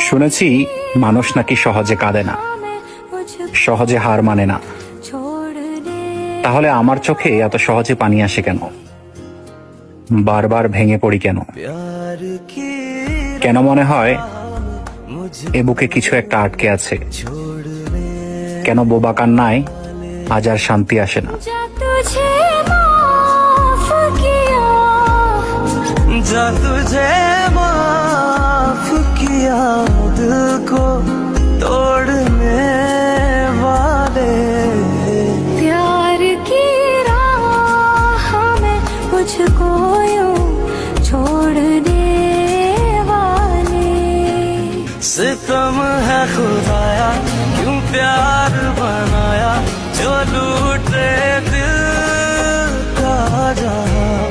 শুনেছি মানুষ নাকি সহজে কাঁদে না, সহজে হার মানে না। তাহলে আমার চোখে এত সহজে পানি আসে কেন? বারবার ভেঙে পড়ি কেন? কেন মনে হয় এ বুকে কিছু একটা আটকে আছে? কেন বোবা কান্নায় আজ আর শান্তি আসে না? जा तुझे माफ किया दिल को तोड़ने वाले, प्यार की राह में मुझको यूं छोड़ने वाले। सितम है खुदाया क्यों प्यार बनाया जो लूटे दिल का जहां।